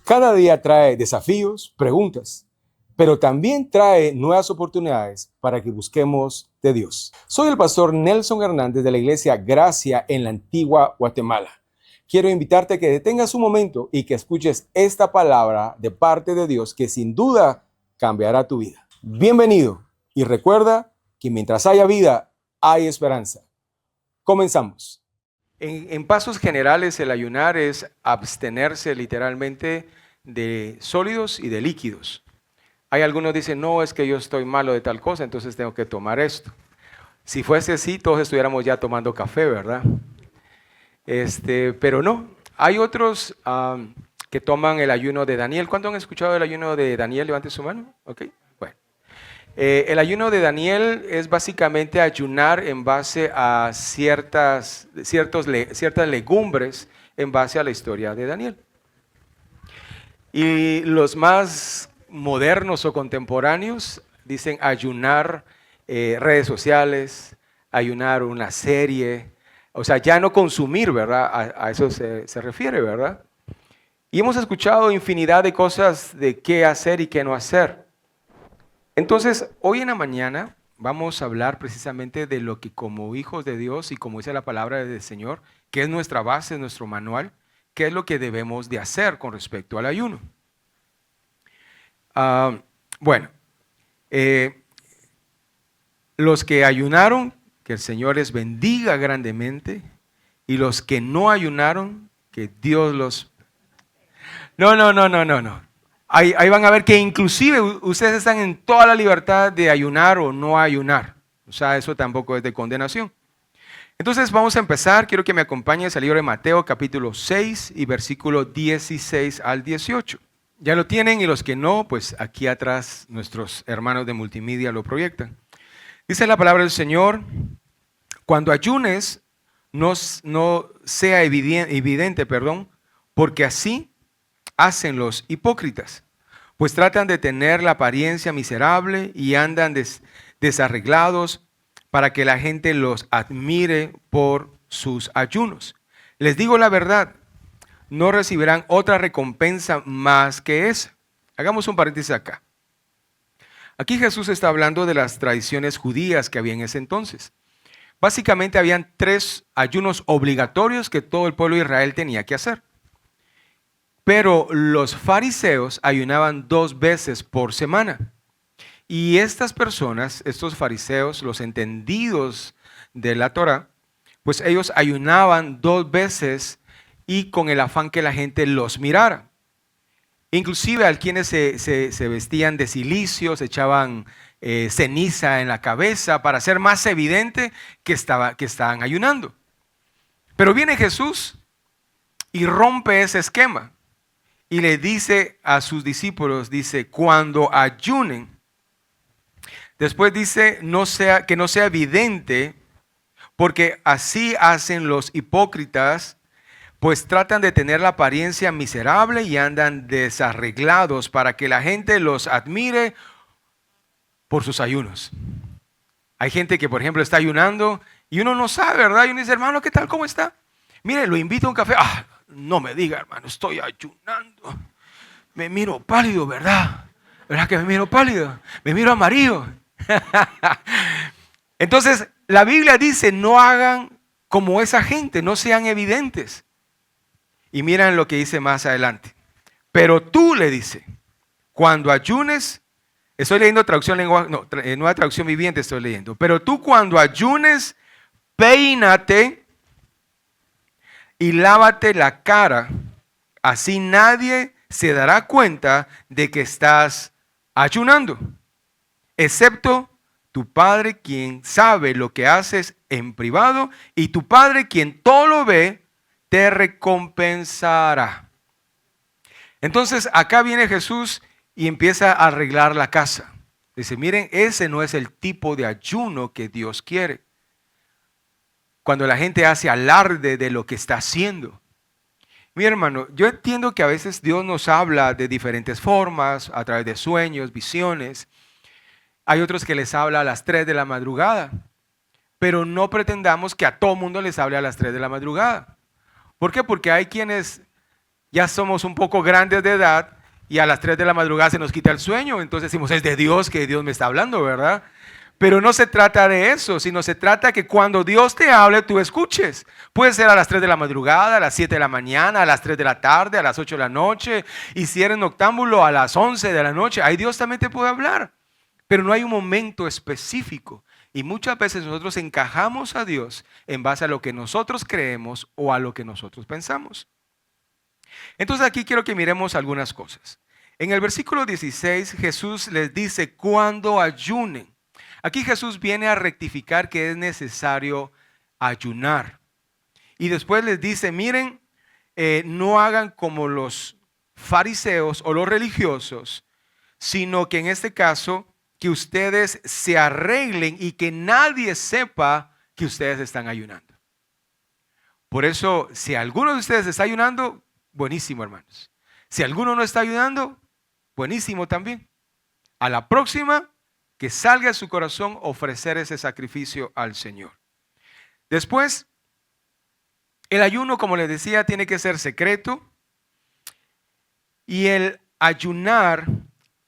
Cada día trae desafíos, preguntas, pero también trae nuevas oportunidades para que busquemos de Dios. Soy el pastor Nelson Hernández de la iglesia Gracia en la Antigua Guatemala. Quiero invitarte a que detengas un momento y que escuches esta palabra de parte de Dios que sin duda cambiará tu vida. Bienvenido y recuerda que mientras haya vida, hay esperanza. Comenzamos. En pasos generales, el ayunar es abstenerse literalmente de sólidos y de líquidos. Hay algunos que dicen, no, es que yo estoy malo de tal cosa, entonces tengo que tomar esto. Si fuese así, todos estuviéramos ya tomando café, ¿verdad? Pero no. Hay otros que toman el ayuno de Daniel. ¿Cuántos han escuchado el ayuno de Daniel? Levante su mano. Ok, bueno. El ayuno de Daniel es básicamente ayunar en base a ciertas legumbres en base a la historia de Daniel. Y los más modernos o contemporáneos dicen ayunar redes sociales, ayunar una serie, o sea, ya no consumir, ¿verdad? A eso se refiere, ¿verdad? Y hemos escuchado infinidad de cosas de qué hacer y qué no hacer. Entonces, hoy en la mañana vamos a hablar precisamente de lo que como hijos de Dios y como dice la palabra del Señor, que es nuestra base, nuestro manual, qué es lo que debemos de hacer con respecto al ayuno. Los que ayunaron, que el Señor les bendiga grandemente, y los que no ayunaron, que Dios los... No. Ahí van a ver que inclusive ustedes están en toda la libertad de ayunar o no ayunar. O sea, eso tampoco es de condenación. Entonces vamos a empezar. Quiero que me acompañes al libro de Mateo capítulo 6 y versículo 16 al 18. Ya lo tienen y los que no, pues aquí atrás nuestros hermanos de multimedia lo proyectan. Dice la palabra del Señor, cuando ayunes no sea evidente, porque así hacen los hipócritas, pues tratan de tener la apariencia miserable y andan desarreglados para que la gente los admire por sus ayunos. Les digo la verdad, no recibirán otra recompensa más que esa. Hagamos un paréntesis acá. Aquí Jesús está hablando de las tradiciones judías que había en ese entonces. Básicamente habían 3 ayunos obligatorios que todo el pueblo de Israel tenía que hacer. Pero los fariseos ayunaban 2 veces por semana. Y estas personas, estos fariseos, los entendidos de la Torá, pues ellos ayunaban 2 veces y con el afán que la gente los mirara. Inclusive a quienes se vestían de cilicio, se echaban ceniza en la cabeza para hacer más evidente que estaban ayunando. Pero viene Jesús y rompe ese esquema y le dice a sus discípulos, dice, cuando ayunen, después dice que no sea evidente, porque así hacen los hipócritas, pues tratan de tener la apariencia miserable y andan desarreglados para que la gente los admire por sus ayunos. Hay gente que, por ejemplo, está ayunando y uno no sabe, ¿verdad? Y uno dice, hermano, ¿qué tal? ¿Cómo está? Mire, lo invito a un café. No me diga, hermano, estoy ayunando. Me miro pálido, ¿verdad? ¿Verdad que me miro pálido? Me miro amarillo. Entonces, la Biblia dice, no hagan como esa gente, no sean evidentes. Y miren lo que dice más adelante. Pero tú, le dice, cuando ayunes, estoy leyendo nueva traducción viviente estoy leyendo. Pero tú cuando ayunes, peínate y lávate la cara. Así nadie se dará cuenta de que estás ayunando, excepto tu Padre quien sabe lo que haces en privado, y tu Padre quien todo lo ve, te recompensará. Entonces acá viene Jesús y empieza a arreglar la casa. Dice, miren, ese no es el tipo de ayuno que Dios quiere. Cuando la gente hace alarde de lo que está haciendo. Mi hermano, yo entiendo que a veces Dios nos habla de diferentes formas, a través de sueños, visiones. Hay otros que les habla a las 3 de la madrugada. Pero no pretendamos que a todo mundo les hable a las 3 de la madrugada. ¿Por qué? Porque hay quienes ya somos un poco grandes de edad y a las 3 de la madrugada se nos quita el sueño, entonces decimos, es de Dios que Dios me está hablando, ¿verdad? Pero no se trata de eso, sino se trata que cuando Dios te hable, tú escuches. Puede ser a las 3 de la madrugada, a las 7 de la mañana, a las 3 de la tarde, a las 8 de la noche, y si eres noctámbulo a las 11 de la noche, ahí Dios también te puede hablar. Pero no hay un momento específico. Y muchas veces nosotros encajamos a Dios en base a lo que nosotros creemos o a lo que nosotros pensamos. Entonces aquí quiero que miremos algunas cosas. En el versículo 16 Jesús les dice cuando ayunen. Aquí Jesús viene a rectificar que es necesario ayunar. Y después les dice, miren, no hagan como los fariseos o los religiosos, sino que en este caso, que ustedes se arreglen y que nadie sepa que ustedes están ayunando. Por eso, si alguno de ustedes está ayunando, buenísimo, hermanos. Si alguno no está ayunando, buenísimo también. A la próxima, que salga de su corazón ofrecer ese sacrificio al Señor. Después, el ayuno, como les decía, tiene que ser secreto. Y el ayunar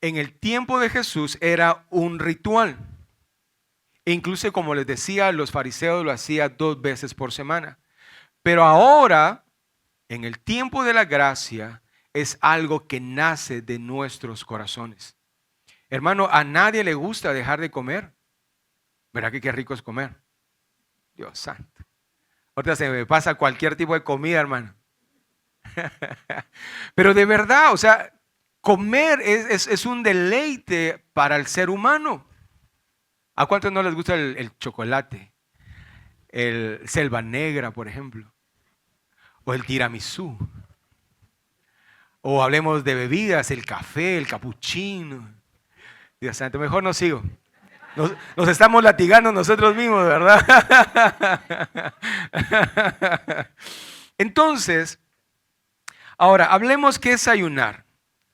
en el tiempo de Jesús era un ritual. E incluso, como les decía, los fariseos lo hacían 2 veces por semana. Pero ahora, en el tiempo de la gracia, es algo que nace de nuestros corazones. Hermano, a nadie le gusta dejar de comer. ¿Verdad que qué rico es comer? Dios santo. Ahorita se me pasa cualquier tipo de comida, hermano. Pero de verdad, o sea, comer es un deleite para el ser humano. ¿A cuántos no les gusta el chocolate? El selva negra, por ejemplo. O el tiramisú. O hablemos de bebidas, el café, el capuchino. Dios santo, mejor no sigo. Nos estamos latigando nosotros mismos, ¿verdad? Entonces, ahora, hablemos qué es ayunar.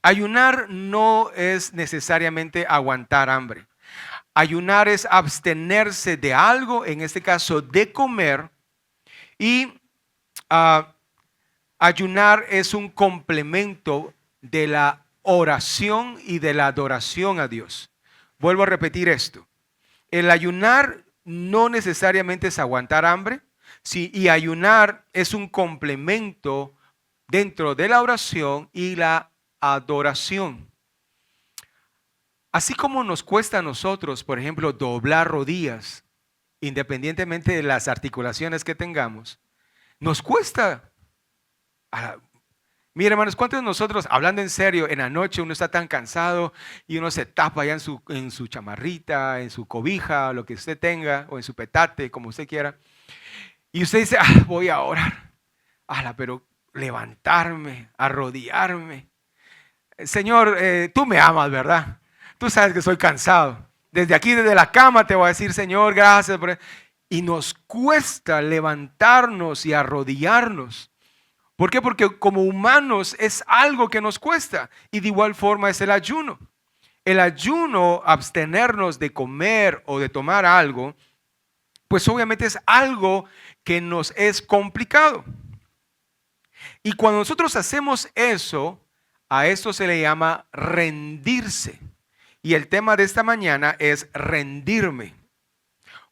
Ayunar no es necesariamente aguantar hambre. Ayunar es abstenerse de algo, en este caso de comer, y ayunar es un complemento de la oración y de la adoración a Dios. Vuelvo a repetir esto. El ayunar no necesariamente es aguantar hambre, sí, y ayunar es un complemento dentro de la oración y la adoración. Así como nos cuesta a nosotros, por ejemplo, doblar rodillas, independientemente de las articulaciones que tengamos, nos cuesta. Mira, hermanos, ¿cuántos de nosotros, hablando en serio, en la noche uno está tan cansado y uno se tapa allá en su chamarrita, en su cobija, lo que usted tenga, o en su petate, como usted quiera, y usted dice, voy a orar, pero levantarme, arrodillarme. Señor, tú me amas, ¿verdad? Tú sabes que soy cansado. Desde aquí, desde la cama, te voy a decir, Señor, gracias por... Y nos cuesta levantarnos y arrodillarnos. ¿Por qué? Porque como humanos es algo que nos cuesta. Y de igual forma es el ayuno. El ayuno, abstenernos de comer o de tomar algo, pues obviamente es algo que nos es complicado. Y cuando nosotros hacemos eso, a esto se le llama rendirse. Y el tema de esta mañana es rendirme.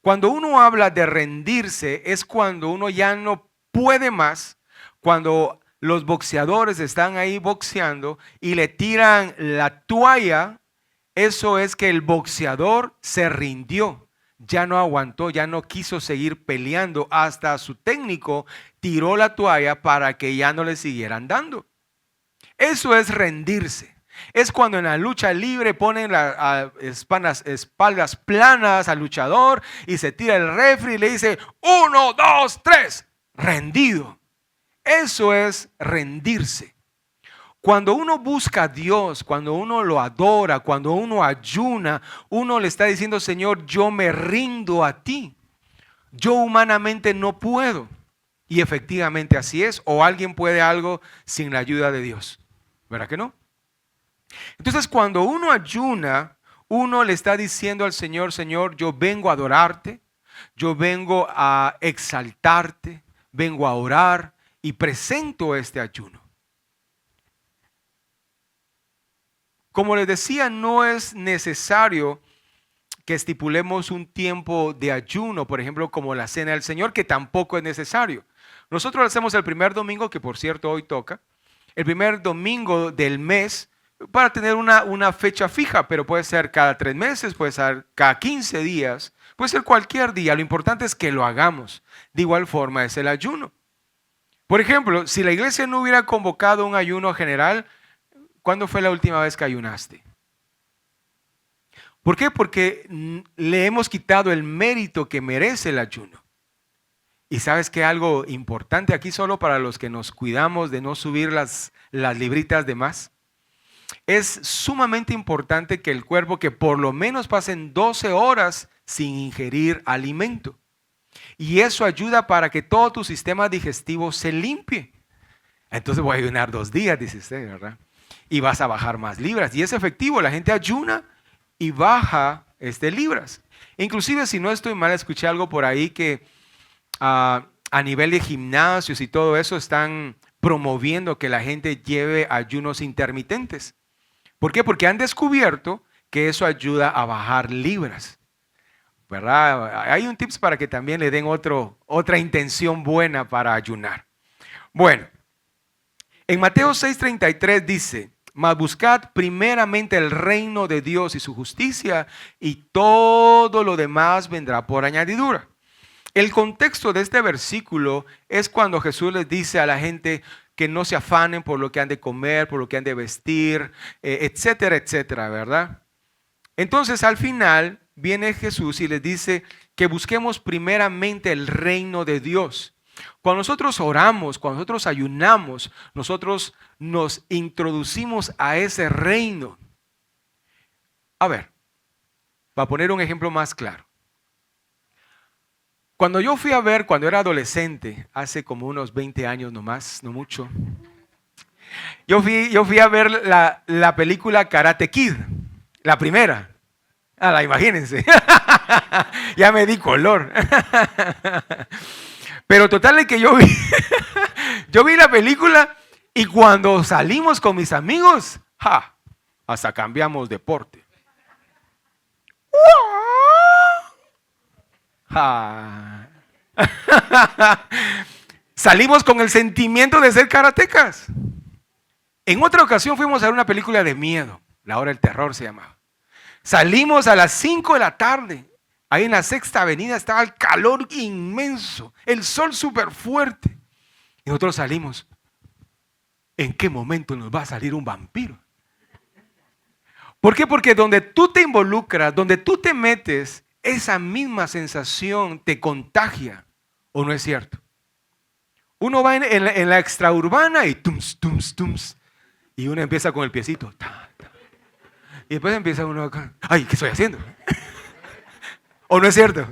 Cuando uno habla de rendirse es cuando uno ya no puede más, cuando los boxeadores están ahí boxeando y le tiran la toalla, eso es que el boxeador se rindió, ya no aguantó, ya no quiso seguir peleando, hasta su técnico tiró la toalla para que ya no le siguieran dando. Eso es rendirse. Es cuando en la lucha libre ponen las espaldas planas al luchador y se tira el referee y le dice 1, 2, 3, rendido. Eso es rendirse. Cuando uno busca a Dios, cuando uno lo adora, cuando uno ayuna, uno le está diciendo, Señor, yo me rindo a ti. Yo humanamente no puedo. Y efectivamente así es. O alguien puede algo sin la ayuda de Dios. ¿Verdad que no? Entonces, cuando uno ayuna, uno le está diciendo al Señor, Señor, yo vengo a adorarte, yo vengo a exaltarte, vengo a orar y presento este ayuno. como les decía, no es necesario que estipulemos un tiempo de ayuno, por ejemplo, como la Cena del Señor, que tampoco es necesario. Nosotros lo hacemos el primer domingo, que por cierto hoy toca, el primer domingo del mes, para tener una fecha fija, pero puede ser cada 3 meses, puede ser cada 15 días, puede ser cualquier día. Lo importante es que lo hagamos. De igual forma es el ayuno. Por ejemplo, si la iglesia no hubiera convocado un ayuno general, ¿cuándo fue la última vez que ayunaste? ¿Por qué? Porque le hemos quitado el mérito que merece el ayuno. Y sabes que algo importante aquí solo para los que nos cuidamos de no subir las libritas de más. Es sumamente importante que el cuerpo, que por lo menos pasen 12 horas sin ingerir alimento. Y eso ayuda para que todo tu sistema digestivo se limpie. Entonces voy a ayunar 2 días, dice usted, ¿verdad? Y vas a bajar más libras. Y es efectivo, la gente ayuna y baja libras. Inclusive, si no estoy mal, escuché algo por ahí que a nivel de gimnasios y todo eso están promoviendo que la gente lleve ayunos intermitentes. ¿Por qué? Porque han descubierto que eso ayuda a bajar libras, ¿verdad? Hay un tips para que también le den otra intención buena para ayunar. Bueno, en Mateo 6:33 dice: mas buscad primeramente el reino de Dios y su justicia, y todo lo demás vendrá por añadidura. El contexto de este versículo es cuando Jesús les dice a la gente que no se afanen por lo que han de comer, por lo que han de vestir, etcétera, etcétera, ¿verdad? Entonces al final viene Jesús y les dice que busquemos primeramente el reino de Dios. Cuando nosotros oramos, cuando nosotros ayunamos, nosotros nos introducimos a ese reino. A ver, para poner un ejemplo más claro. Cuando yo fui a ver, cuando era adolescente, hace como unos 20 años nomás, no mucho, yo fui a ver la película Karate Kid, la primera. Imagínense, ya me di color. Pero total es que yo vi la película y cuando salimos con mis amigos, hasta cambiamos deporte. Salimos con el sentimiento de ser karatecas. En otra ocasión fuimos a ver una película de miedo, La Hora del Terror se llamaba. Salimos a las 5 de la tarde. Ahí en la Sexta Avenida estaba el calor inmenso, el sol súper fuerte. Y nosotros salimos. ¿En qué momento nos va a salir un vampiro? ¿Por qué? Porque donde tú te involucras, donde tú te metes, esa misma sensación te contagia. ¿O no es cierto? Uno va en la extraurbana y tums, tums, tums. Y uno empieza con el piecito. Y después empieza uno acá. ¿Qué estoy haciendo? ¿O no es cierto?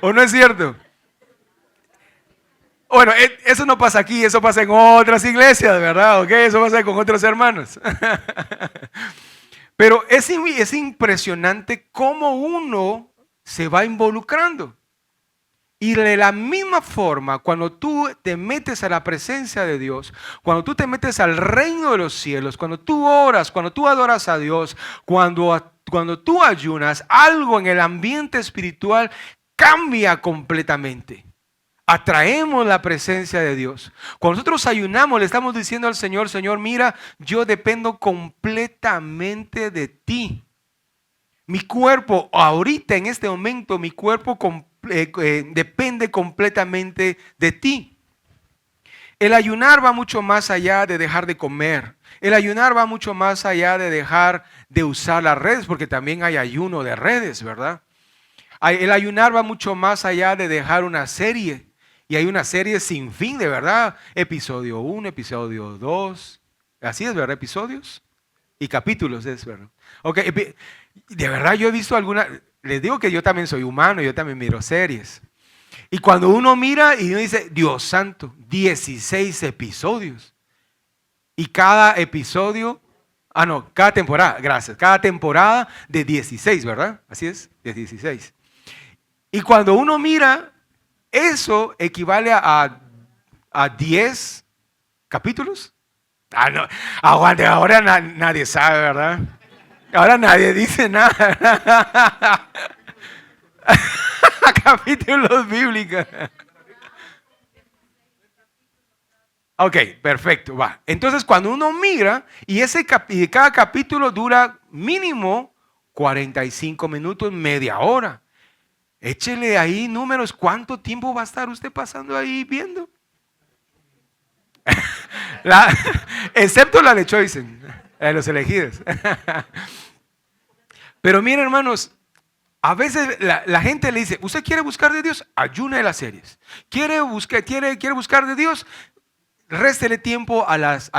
¿O no es cierto? Bueno, eso no pasa aquí, eso pasa en otras iglesias, ¿verdad? ¿Ok? Eso pasa con otros hermanos. Pero es impresionante cómo uno se va involucrando. Y de la misma forma, cuando tú te metes a la presencia de Dios, cuando tú te metes al reino de los cielos, cuando tú oras, cuando tú adoras a Dios, cuando tú ayunas, algo en el ambiente espiritual cambia completamente. Atraemos la presencia de Dios. Cuando nosotros ayunamos, le estamos diciendo al Señor: Señor, mira, yo dependo completamente de ti. Mi cuerpo, ahorita en este momento, mi cuerpo depende completamente de ti. El ayunar va mucho más allá de dejar de comer. El ayunar va mucho más allá de dejar de usar las redes, porque también hay ayuno de redes, ¿verdad? El ayunar va mucho más allá de dejar una serie. Y hay una serie sin fin, de verdad. Episodio 1, episodio 2. Así es, ¿verdad? Episodios y capítulos, es verdad. Ok, de verdad yo he visto algunas. Les digo que yo también soy humano, yo también miro series. Y cuando uno mira y uno dice: Dios santo, 16 episodios. Y cada episodio, cada temporada, gracias, cada temporada de 16, ¿verdad? Así es, de 16. Y cuando uno mira, eso equivale a 10 capítulos. Ah, no, aguante, ahora nadie sabe, ¿verdad? Ahora nadie dice nada. Capítulos bíblicos. Ok, perfecto, va. Entonces, cuando uno mira, y cada capítulo dura mínimo 45 minutos, media hora. Échele ahí números, ¿cuánto tiempo va a estar usted pasando ahí viendo? La- excepto la de Choisen, los elegidos. Pero miren, hermanos, a veces la gente le dice, ¿usted quiere buscar de Dios? Ayune de las series. ¿Quiere buscar de Dios? Réstele tiempo a las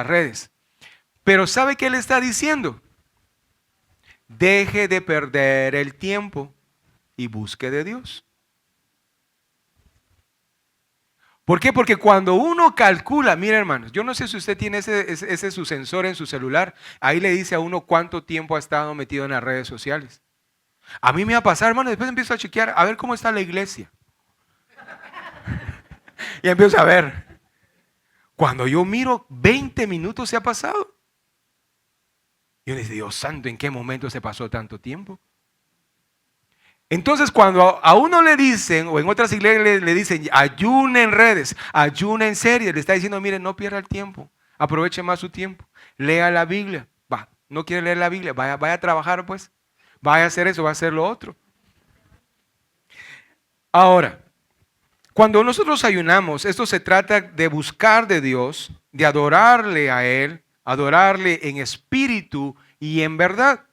redes. Pero ¿sabe qué le está diciendo? Deje de perder el tiempo y busque de Dios. ¿Por qué? Porque cuando uno calcula, mira hermanos, yo no sé si usted tiene ese su sensor en su celular, ahí le dice a uno cuánto tiempo ha estado metido en las redes sociales. A mí me va a pasar, hermano, después empiezo a chequear, a ver cómo está la iglesia. Y empiezo a ver. Cuando yo miro, 20 minutos se ha pasado. Yo le digo, Dios santo, ¿en qué momento se pasó tanto tiempo? Entonces, cuando a uno le dicen, o en otras iglesias le dicen, ayune en redes, ayune en series, le está diciendo, mire, no pierda el tiempo, aproveche más su tiempo, lea la Biblia. Va, no quiere leer la Biblia, vaya a trabajar pues, vaya a hacer eso, va a hacer lo otro. Ahora, cuando nosotros ayunamos, esto se trata de buscar de Dios, de adorarle a Él, adorarle en espíritu y en verdad.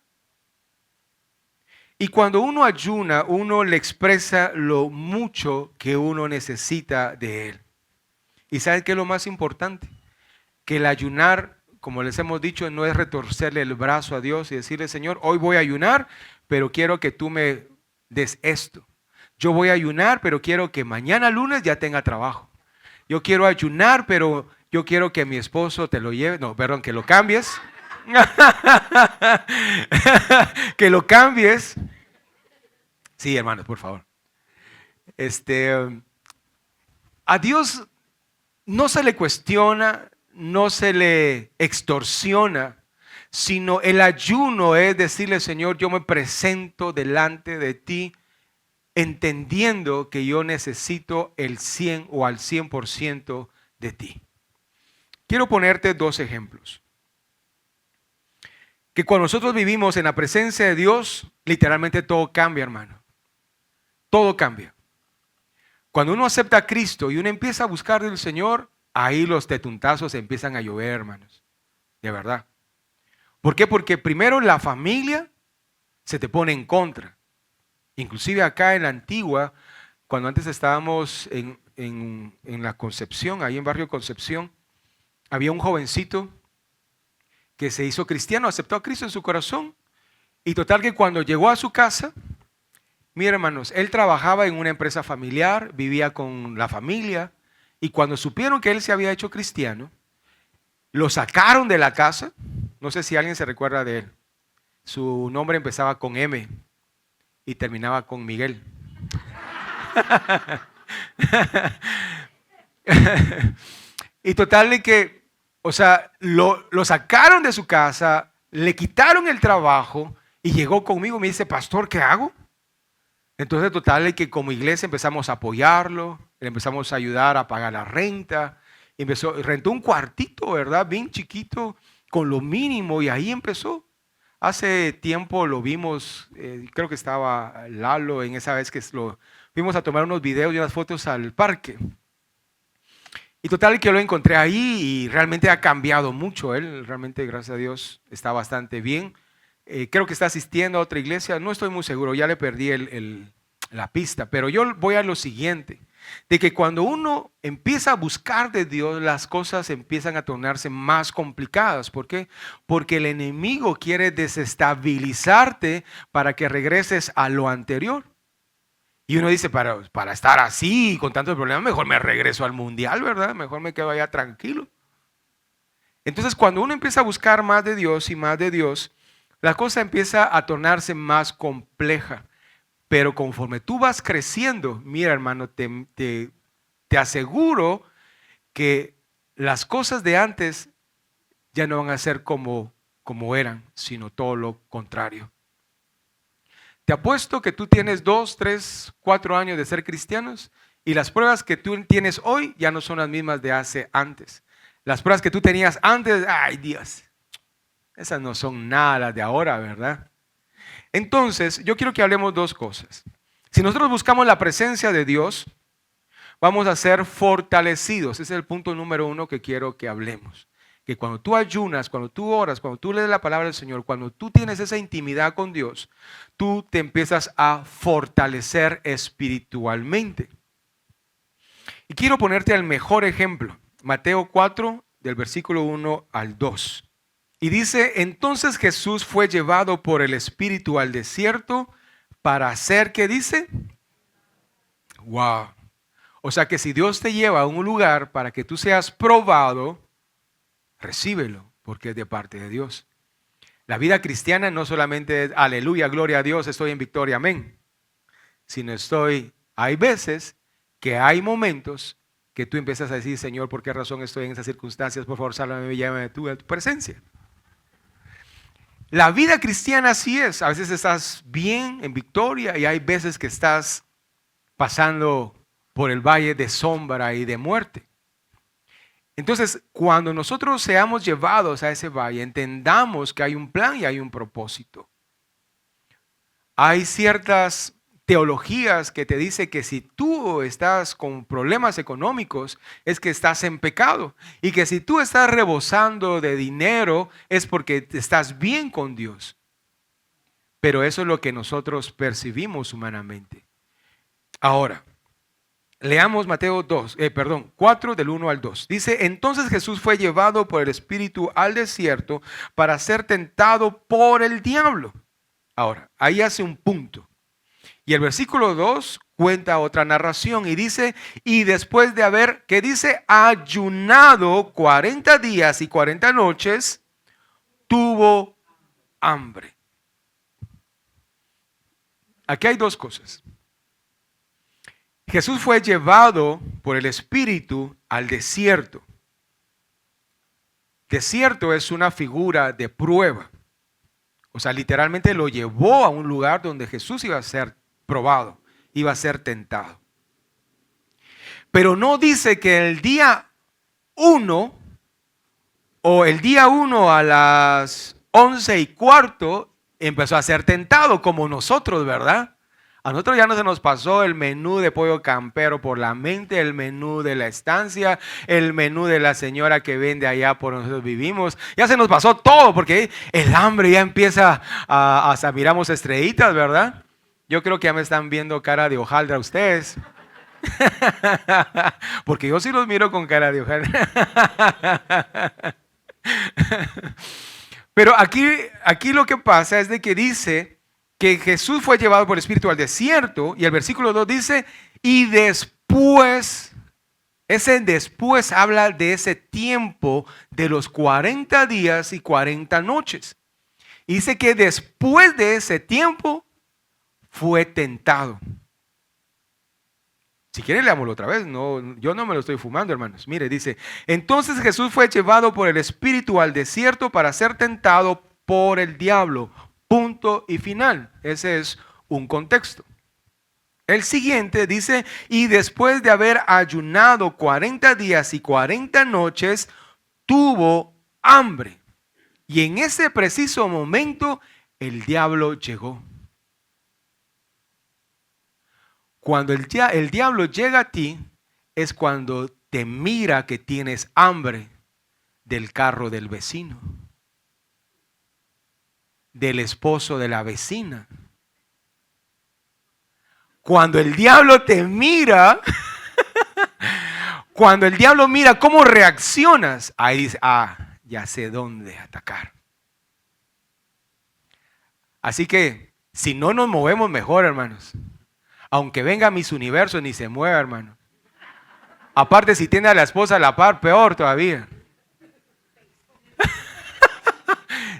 Y cuando uno ayuna, uno le expresa lo mucho que uno necesita de Él. ¿Y saben qué es lo más importante? Que el ayunar, como les hemos dicho, no es retorcerle el brazo a Dios y decirle, Señor, hoy voy a ayunar, pero quiero que tú me des esto. Yo voy a ayunar, pero quiero que mañana lunes ya tenga trabajo. Yo quiero ayunar, pero yo quiero que mi esposo te lo lleve. No, perdón, que lo cambies. Que lo cambies. Sí, hermanos, por favor. Este, a Dios no se le cuestiona, no se le extorsiona, sino el ayuno es decirle, Señor, yo me presento delante de ti, entendiendo que yo necesito el 100 o al 100% de ti. Quiero ponerte dos ejemplos. Que cuando nosotros vivimos en la presencia de Dios, literalmente todo cambia, hermano. Todo cambia. Cuando uno acepta a Cristo y uno empieza a buscar del Señor, ahí los tetuntazos empiezan a llover, hermanos. De verdad. ¿Por qué? Porque primero la familia se te pone en contra. Inclusive acá en la Antigua, cuando antes estábamos en la Concepción, ahí en Barrio Concepción, había un jovencito que se hizo cristiano, aceptó a Cristo en su corazón. Y total que cuando llegó a su casa, mira hermanos, él trabajaba en una empresa familiar, vivía con la familia, y cuando supieron que él se había hecho cristiano, lo sacaron de la casa. No sé si alguien se recuerda de él. Su nombre empezaba con M y terminaba con Miguel. Y total de que, o sea, lo sacaron de su casa, le quitaron el trabajo y llegó conmigo y me dice, pastor, ¿qué hago? Entonces, total de que como iglesia empezamos a apoyarlo, le empezamos a ayudar a pagar la renta, rentó un cuartito, ¿verdad? Bien chiquito, con lo mínimo, y ahí empezó. Hace tiempo lo vimos, creo que estaba Lalo en esa vez que lo fuimos a tomar unos videos y unas fotos al parque. Y total que lo encontré ahí y realmente ha cambiado mucho. Él realmente, gracias a Dios, está bastante bien. Creo que está asistiendo a otra iglesia, no estoy muy seguro, ya le perdí la pista, pero yo voy a lo siguiente, de que cuando uno empieza a buscar de Dios, las cosas empiezan a tornarse más complicadas. ¿Por qué? Porque el enemigo quiere desestabilizarte para que regreses a lo anterior. Y uno dice, para estar así, con tantos problemas, mejor me regreso al mundial, ¿verdad? Mejor me quedo allá tranquilo. Entonces, cuando uno empieza a buscar más de Dios y más de Dios, la cosa empieza a tornarse más compleja. Pero conforme tú vas creciendo, mira hermano, te aseguro que las cosas de antes ya no van a ser como eran, sino todo lo contrario. Te apuesto que tú tienes 2, 3, 4 años de ser cristianos y las pruebas que tú tienes hoy ya no son las mismas de hace antes. Las pruebas que tú tenías antes, ay Dios, esas no son nada las de ahora, ¿verdad? Entonces, yo quiero que hablemos dos cosas. Si nosotros buscamos la presencia de Dios, vamos a ser fortalecidos. Ese es el punto número 1 que quiero que hablemos. Que cuando tú ayunas, cuando tú oras, cuando tú lees la palabra del Señor, cuando tú tienes esa intimidad con Dios, tú te empiezas a fortalecer espiritualmente. Y quiero ponerte el mejor ejemplo. Mateo 4, del versículo 1 al 2. Y dice, entonces Jesús fue llevado por el Espíritu al desierto para hacer, ¿qué dice? Wow. O sea que si Dios te lleva a un lugar para que tú seas probado, recíbelo, porque es de parte de Dios. La vida cristiana no solamente es aleluya, gloria a Dios, estoy en victoria, amén. Sino hay veces que hay momentos que tú empiezas a decir, Señor, ¿por qué razón estoy en esas circunstancias? Por favor, sálvame y llévame tú a tu presencia. La vida cristiana así es. A veces estás bien, en victoria, y hay veces que estás pasando por el valle de sombra y de muerte. Entonces, cuando nosotros seamos llevados a ese valle, entendamos que hay un plan y hay un propósito. Hay ciertas teologías que te dicen que si tú estás con problemas económicos es que estás en pecado y que si tú estás rebosando de dinero es porque estás bien con Dios. Pero eso es lo que nosotros percibimos humanamente. Ahora, leamos Mateo 4 del 1 al 2. Dice, entonces Jesús fue llevado por el Espíritu al desierto para ser tentado por el diablo. Ahora, ahí hace un punto. Y el versículo 2 cuenta otra narración y dice, y después de haber, ¿qué dice? Ayunado 40 días y 40 noches, tuvo hambre. Aquí hay dos cosas. Jesús fue llevado por el Espíritu al desierto. Desierto es una figura de prueba. O sea, literalmente lo llevó a un lugar donde Jesús iba a ser probado, iba a ser tentado. Pero no dice que el día 1 o el día 1 a las 11:15 empezó a ser tentado como nosotros, ¿verdad? A nosotros ya no se nos pasó el menú de pollo campero por la mente, el menú de la estancia, el menú de la señora que vende allá por donde nosotros vivimos. Ya se nos pasó todo porque el hambre ya empieza hasta miramos estrellitas, ¿verdad? Yo creo que ya me están viendo cara de hojaldra ustedes. Porque yo sí los miro con cara de hojaldra. Pero aquí lo que pasa es de que dice que Jesús fue llevado por el Espíritu al desierto y el versículo 2 dice, y después, ese después habla de ese tiempo de los 40 días y 40 noches. Y dice que después de ese tiempo fue tentado. Si quieren leámoslo otra vez, no, yo no me lo estoy fumando, hermanos. Mire, dice, entonces Jesús fue llevado por el Espíritu al desierto para ser tentado por el diablo. Punto y final. Ese es un contexto. El siguiente dice, y después de haber ayunado 40 días y 40 noches, tuvo hambre. Y en ese preciso momento, el diablo llegó. Cuando el diablo llega a ti, es cuando te mira que tienes hambre del carro del vecino, del esposo de la vecina. Cuando el diablo te mira, cuando el diablo mira cómo reaccionas, ahí dice, ya sé dónde atacar. Así que, si no nos movemos mejor, hermanos, aunque venga Miss Universo, ni se mueva, hermano. Aparte, si tiene a la esposa a la par, peor todavía.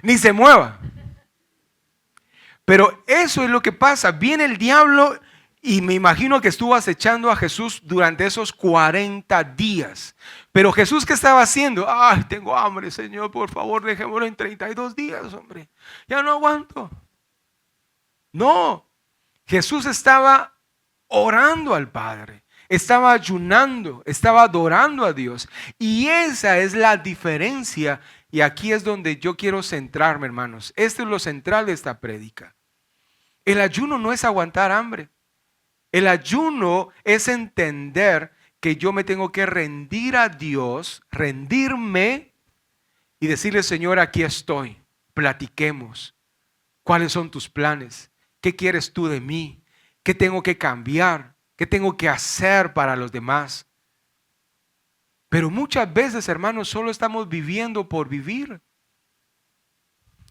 Ni se mueva. Pero eso es lo que pasa. Viene el diablo Y me imagino que estuvo acechando a Jesús durante esos 40 días. Pero Jesús, ¿qué estaba haciendo? Ay, tengo hambre, Señor, por favor, dejémoslo en 32 días, hombre. Ya no aguanto. No, Jesús estaba orando al Padre, estaba ayunando, estaba adorando a Dios. Y esa es la diferencia. Y aquí es donde yo quiero centrarme, hermanos. Esto es lo central de esta prédica. El ayuno no es aguantar hambre. El ayuno es entender que yo me tengo que rendir a Dios, rendirme y decirle, Señor, aquí estoy, platiquemos. ¿Cuáles son tus planes? ¿Qué quieres tú de mí? ¿Qué tengo que cambiar? ¿Qué tengo que hacer para los demás? Pero muchas veces, hermanos, solo estamos viviendo por vivir.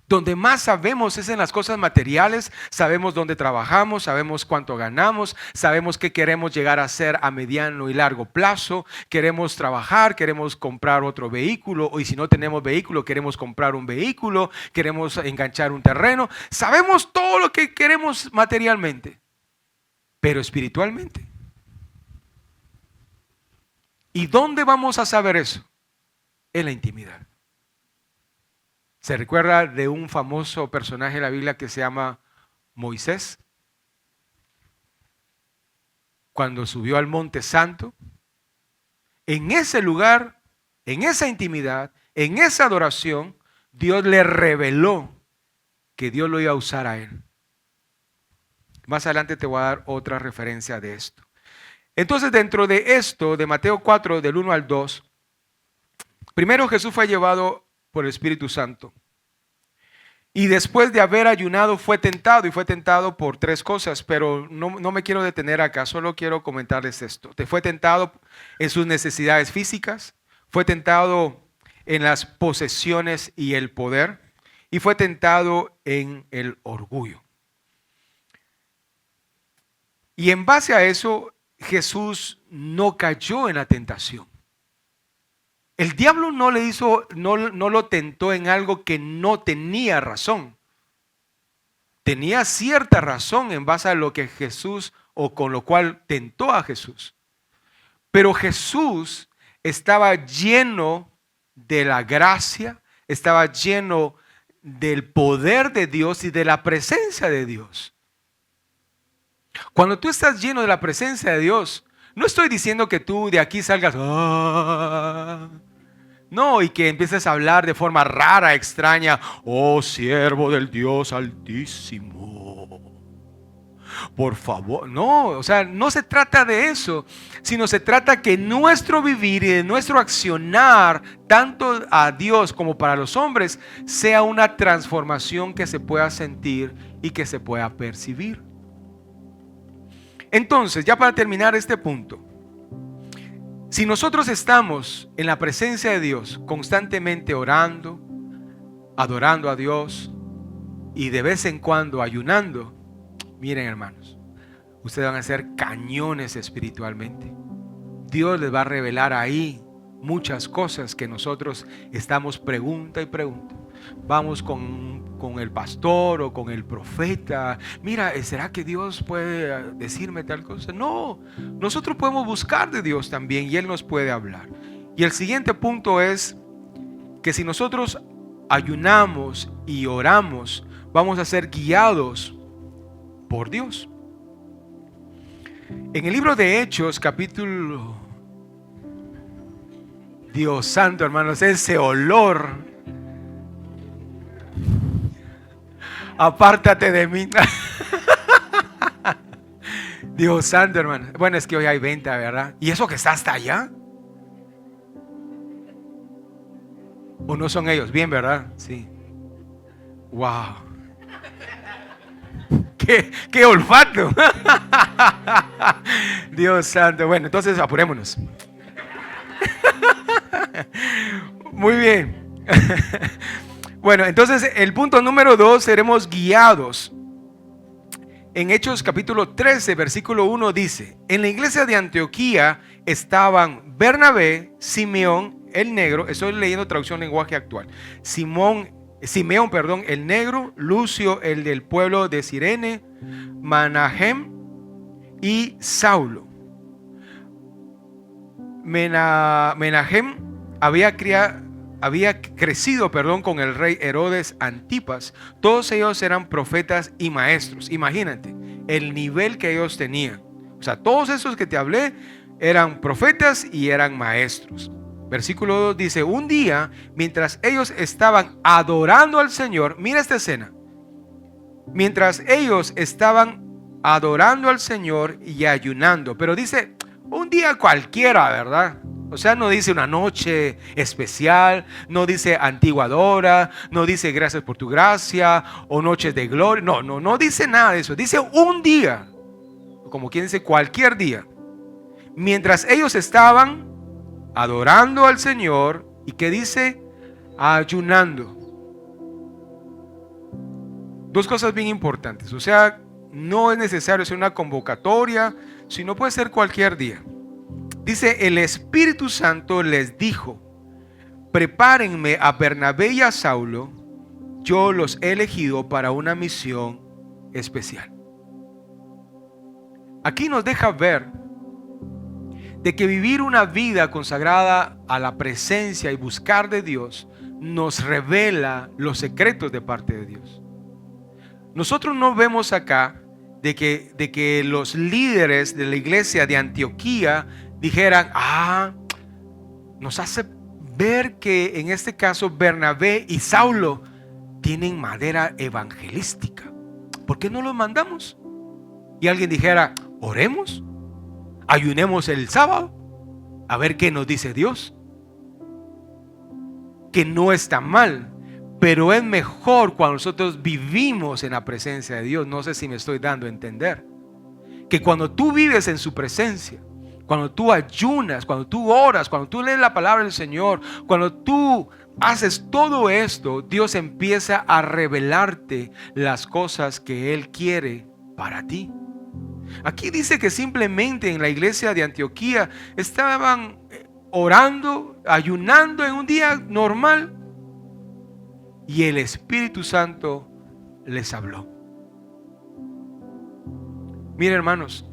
Donde más sabemos es en las cosas materiales. Sabemos dónde trabajamos, sabemos cuánto ganamos, sabemos qué queremos llegar a ser a mediano y largo plazo. Queremos trabajar, queremos comprar otro vehículo, y si no tenemos vehículo, queremos comprar un vehículo, queremos enganchar un terreno. Sabemos todo lo que queremos materialmente, pero espiritualmente. ¿Y dónde vamos a saber eso? En la intimidad. ¿Se recuerda de un famoso personaje de la Biblia que se llama Moisés? Cuando subió al Monte Santo, en ese lugar, en esa intimidad, en esa adoración, Dios le reveló que Dios lo iba a usar a él. Más adelante te voy a dar otra referencia de esto. Entonces, dentro de esto, de Mateo 4, del 1 al 2, primero Jesús fue llevado por el Espíritu Santo. Y después de haber ayunado fue tentado, y fue tentado por tres cosas, pero no me quiero detener acá, solo quiero comentarles esto. Fue tentado en sus necesidades físicas, fue tentado en las posesiones y el poder, y fue tentado en el orgullo. Y en base a eso, Jesús no cayó en la tentación. El diablo no lo tentó en algo que no tenía razón. Tenía cierta razón en base a lo que Jesús, o con lo cual tentó a Jesús. Pero Jesús estaba lleno de la gracia, estaba lleno del poder de Dios y de la presencia de Dios. Cuando tú estás lleno de la presencia de Dios, no estoy diciendo que tú de aquí salgas, no, y que empieces a hablar de forma rara, extraña, oh siervo del Dios Altísimo, por favor. No, o sea, no se trata de eso, sino se trata que nuestro vivir y de nuestro accionar, tanto a Dios como para los hombres, sea una transformación que se pueda sentir y que se pueda percibir. Entonces, ya para terminar este punto, si nosotros estamos en la presencia de Dios constantemente orando, adorando a Dios y de vez en cuando ayunando, miren, hermanos, ustedes van a ser cañones espiritualmente. Dios les va a revelar ahí muchas cosas que nosotros estamos pregunta y pregunta. Vamos con el pastor o con el profeta. Mira, ¿será que Dios puede decirme tal cosa? No, nosotros podemos buscar de Dios también y Él nos puede hablar. Y el siguiente punto es que si nosotros ayunamos y oramos, vamos a ser guiados por Dios. En el libro de Hechos, capítulo... Dios santo, hermanos, ese olor... Apártate de mí. Dios santo, hermano. Bueno, es que hoy hay venta, ¿verdad? ¿Y eso que está hasta allá? ¿O no son ellos? Bien, ¿verdad? Sí. Wow. ¡Qué olfato! Dios santo. Bueno, entonces apurémonos. Muy bien. Bueno, entonces el punto número 2, seremos guiados. En Hechos capítulo 13, versículo 1 dice: en la iglesia de Antioquía estaban Bernabé, Simeón el negro, estoy leyendo traducción lenguaje actual, Simeón, el negro, Lucio el del pueblo de Cirene, Manahem, y Saulo. Menahem había crecido con el rey Herodes Antipas. Todos ellos eran profetas y maestros. Imagínate el nivel que ellos tenían. O sea, todos esos que te hablé eran profetas y eran maestros. Versículo 2 dice: un día, mientras ellos estaban adorando al Señor, mira esta escena. Mientras ellos estaban adorando al Señor y ayunando, pero dice un día cualquiera, ¿verdad? O sea, no dice una noche especial, no dice antiguadora, no dice gracias por tu gracia o noches de gloria. No dice nada de eso. Dice un día, como quien dice cualquier día. Mientras ellos estaban adorando al Señor, ¿y qué dice? Ayunando. Dos cosas bien importantes. O sea, no es necesario ser una convocatoria, sino puede ser cualquier día. Dice: el Espíritu Santo les dijo: prepárenme a Bernabé y a Saulo, yo los he elegido para una misión especial. Aquí nos deja ver de que vivir una vida consagrada a la presencia y buscar de Dios nos revela los secretos de parte de Dios. Nosotros no vemos acá de que los líderes de la iglesia de Antioquía dijeran: nos hace ver que en este caso Bernabé y Saulo tienen madera evangelística. ¿Por qué no los mandamos? Y alguien dijera: oremos, ayunemos el sábado, a ver qué nos dice Dios. Que no está mal, pero es mejor cuando nosotros vivimos en la presencia de Dios. No sé si me estoy dando a entender. Que cuando tú vives en su presencia, cuando tú ayunas, cuando tú oras, cuando tú lees la palabra del Señor, cuando tú haces todo esto, Dios empieza a revelarte las cosas que Él quiere para ti. Aquí dice que simplemente en la iglesia de Antioquía estaban orando, ayunando en un día normal, y el Espíritu Santo les habló. Miren, hermanos,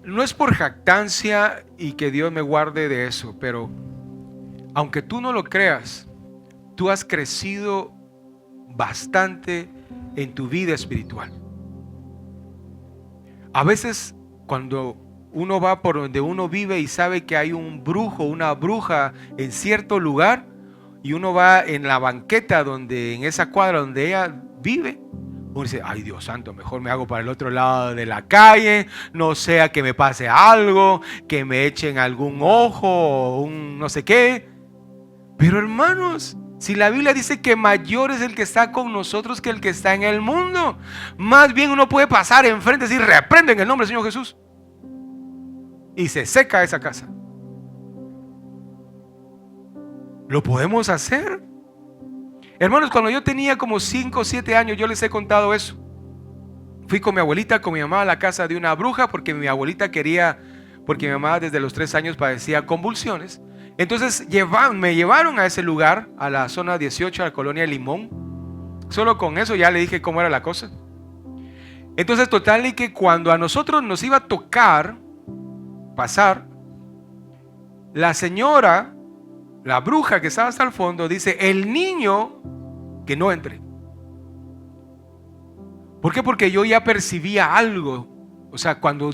no es por jactancia y que Dios me guarde de eso, pero aunque tú no lo creas, tú has crecido bastante en tu vida espiritual. A veces cuando uno va por donde uno vive y sabe que hay un brujo, una bruja en cierto lugar, y uno va en la banqueta en esa cuadra donde ella vive, uno dice: ay, Dios santo, mejor me hago para el otro lado de la calle, no sea que me pase algo, que me echen algún ojo o un no sé qué. Pero hermanos, si la Biblia dice que mayor es el que está con nosotros que el que está en el mundo, más bien uno puede pasar enfrente y decir: reprendo en el nombre del Señor Jesús, y se seca esa casa. ¿Lo podemos hacer? Hermanos, cuando yo tenía como 5 o 7 años, yo les he contado eso. Fui con mi abuelita, con mi mamá a la casa de una bruja porque mi abuelita quería, porque mi mamá desde los 3 años padecía convulsiones. Entonces me llevaron a ese lugar, a la zona 18, a la colonia Limón. Solo con eso ya le dije cómo era la cosa. Entonces total, y que cuando a nosotros nos iba a tocar pasar, la señora, la bruja que estaba hasta el fondo, dice: el niño que no entre. ¿Por qué? Porque yo ya percibía algo. O sea, cuando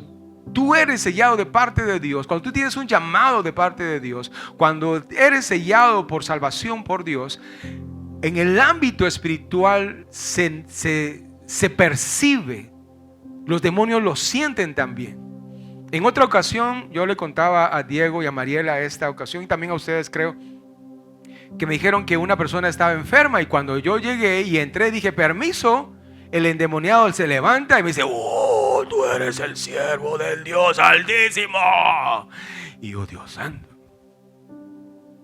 tú eres sellado de parte de Dios, cuando tú tienes un llamado de parte de Dios, cuando eres sellado por salvación por Dios, en el ámbito espiritual se percibe. Los demonios lo sienten también. En otra ocasión yo le contaba a Diego y a Mariela esta ocasión, y también a ustedes creo, que me dijeron que una persona estaba enferma, y cuando yo llegué y entré dije: permiso. El endemoniado se levanta y me dice: oh, tú eres el siervo del Dios Altísimo. Y yo: Dios santo.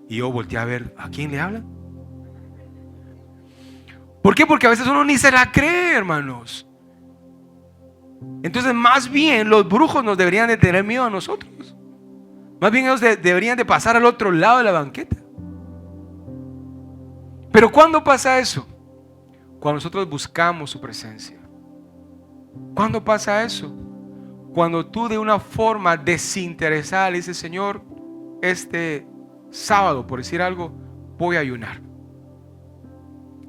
Y yo volteé a ver: ¿a quién le hablan? ¿Por qué? Porque a veces uno ni se la cree, hermanos. Entonces, más bien los brujos nos deberían de tener miedo a nosotros. Más bien ellos deberían de pasar al otro lado de la banqueta. Pero ¿cuándo pasa eso? Cuando nosotros buscamos su presencia. ¿Cuándo pasa eso? Cuando tú de una forma desinteresada le dices, Señor, este sábado, por decir algo, voy a ayunar.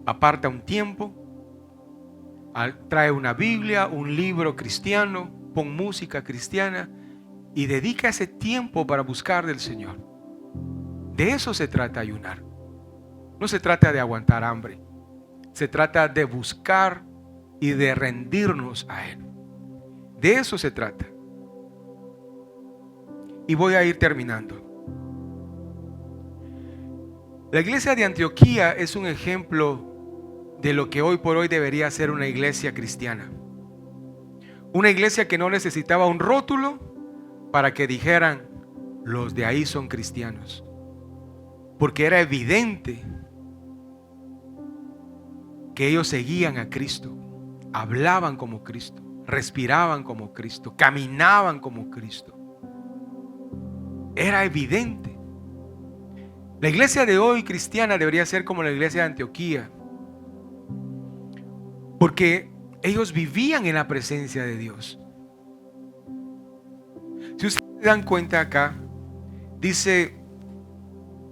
Aparta un tiempo, trae una Biblia, un libro cristiano, pon música cristiana y dedica ese tiempo para buscar del Señor. De eso se trata ayunar. No se trata de aguantar hambre. Se trata de buscar y de rendirnos a Él. De eso se trata. Y voy a ir terminando. La iglesia de Antioquía es un ejemplo de lo que hoy por hoy debería ser una iglesia cristiana. Una iglesia que no necesitaba un rótulo para que dijeran, los de ahí son cristianos. Porque era evidente que ellos seguían a Cristo, hablaban como Cristo, respiraban como Cristo, caminaban como Cristo. Era evidente. La iglesia de hoy cristiana debería ser como la iglesia de Antioquía, porque ellos vivían en la presencia de Dios. Si ustedes se dan cuenta acá, dice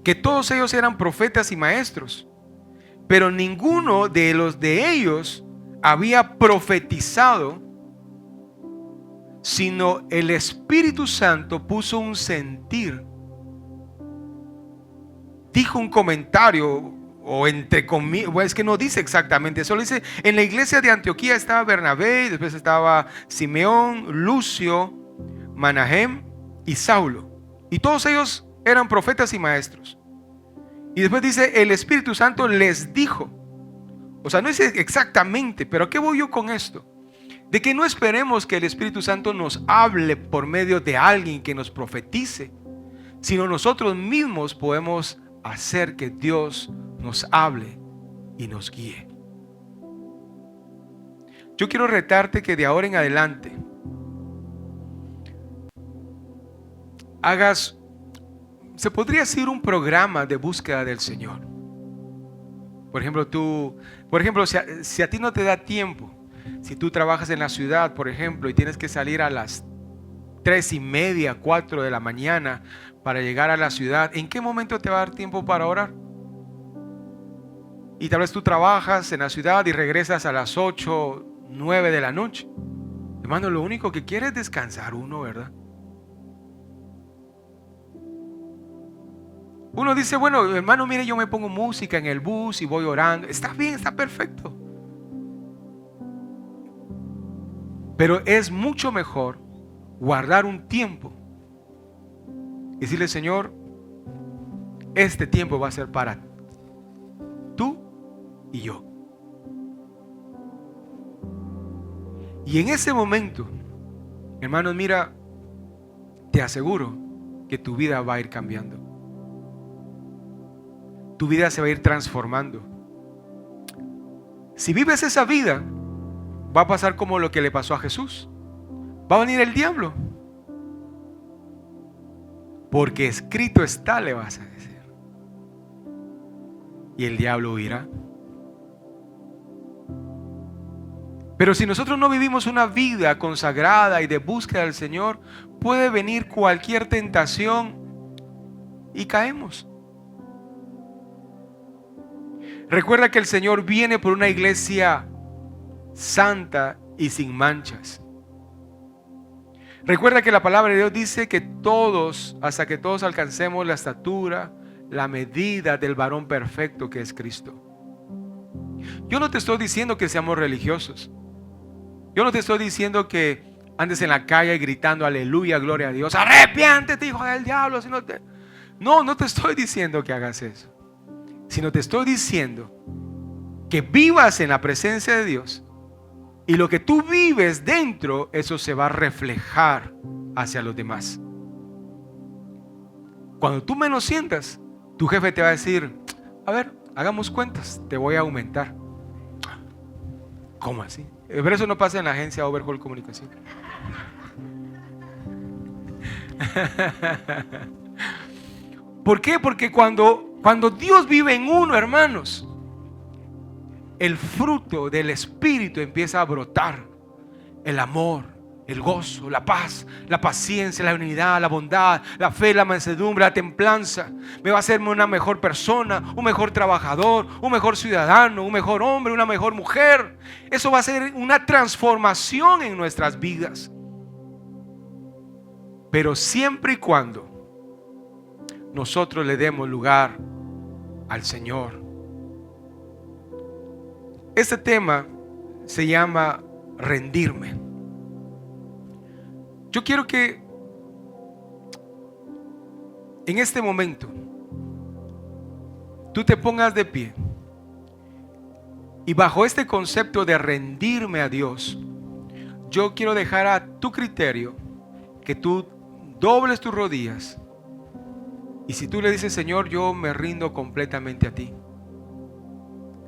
que todos ellos eran profetas y maestros, pero ninguno de ellos había profetizado, sino el Espíritu Santo puso un sentir, dijo un comentario, o entre comillas, es que no dice exactamente, solo dice, en la iglesia de Antioquía estaba Bernabé, después estaba Simeón, Lucio, Manahem y Saulo, y todos ellos eran profetas y maestros. Y después dice, el Espíritu Santo les dijo, o sea, no dice exactamente, pero ¿a qué voy yo con esto? De que no esperemos que el Espíritu Santo nos hable por medio de alguien que nos profetice, sino nosotros mismos podemos hacer que Dios nos hable y nos guíe. Yo quiero retarte que de ahora en adelante hagas, se podría decir, un programa de búsqueda del Señor. Por ejemplo, si a ti no te da tiempo, si tú trabajas en la ciudad, por ejemplo, y tienes que salir a las 3:30, 4 de la mañana para llegar a la ciudad, ¿en qué momento te va a dar tiempo para orar? Y tal vez tú trabajas en la ciudad y regresas a las 8, 9 de la noche. Hermano, lo único que quiere es descansar uno, ¿verdad? Uno dice, bueno, hermano, mire, yo me pongo música en el bus y voy orando. Está bien, está perfecto. Pero es mucho mejor guardar un tiempo y decirle, Señor, este tiempo va a ser para tú y yo. Y en ese momento, hermanos, mira, te aseguro que tu vida va a ir cambiando. Tu vida se va a ir transformando. Si vives esa vida, va a pasar como lo que le pasó a Jesús. Va a venir el diablo. Porque escrito está, le vas a decir. Y el diablo huirá. Pero si nosotros no vivimos una vida consagrada y de búsqueda del Señor, puede venir cualquier tentación y caemos. Recuerda que el Señor viene por una iglesia santa y sin manchas. Recuerda que la palabra de Dios dice que todos, hasta que todos alcancemos la estatura, la medida del varón perfecto que es Cristo. Yo no te estoy diciendo que seamos religiosos. Yo no te estoy diciendo que andes en la calle gritando aleluya, gloria a Dios, arrepiéntete, hijo del diablo. No te estoy diciendo que hagas eso, sino te estoy diciendo que vivas en la presencia de Dios, y lo que tú vives dentro, eso se va a reflejar hacia los demás. Cuando tú menos sientas, tu jefe te va a decir, a ver, hagamos cuentas, te voy a aumentar. ¿Cómo así? Pero eso no pasa en la agencia Overhaul Comunicación. ¿Por qué? Porque cuando Dios vive en uno, hermanos, el fruto del Espíritu empieza a brotar. El amor, el gozo, la paz, la paciencia, la unidad, la bondad, la fe, la mansedumbre, la templanza. Me va a hacerme una mejor persona, un mejor trabajador, un mejor ciudadano, un mejor hombre, una mejor mujer. Eso va a ser una transformación en nuestras vidas. Pero siempre y cuando nosotros le demos lugar al Señor. Este tema se llama rendirme. Yo quiero que en este momento tú te pongas de pie y bajo este concepto de rendirme a Dios, yo quiero dejar a tu criterio que tú dobles tus rodillas y si tú le dices: Señor, yo me rindo completamente a ti.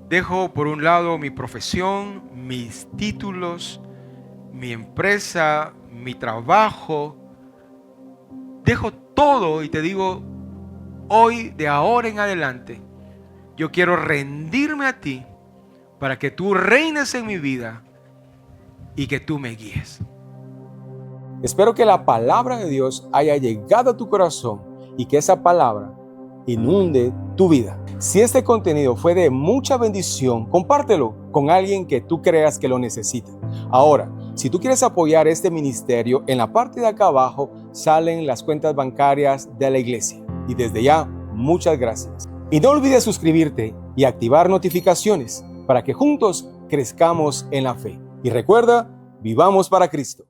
Dejo por un lado mi profesión, mis títulos, mi empresa, mi trabajo. Dejo todo y te digo, hoy, de ahora en adelante, yo quiero rendirme a ti para que tú reines en mi vida y que tú me guíes. Espero que la palabra de Dios haya llegado a tu corazón y que esa palabra inunde tu vida. Si este contenido fue de mucha bendición, compártelo con alguien que tú creas que lo necesita. Ahora, si tú quieres apoyar este ministerio, en la parte de acá abajo salen las cuentas bancarias de la iglesia. Y desde ya, muchas gracias. Y no olvides suscribirte y activar notificaciones para que juntos crezcamos en la fe. Y recuerda, vivamos para Cristo.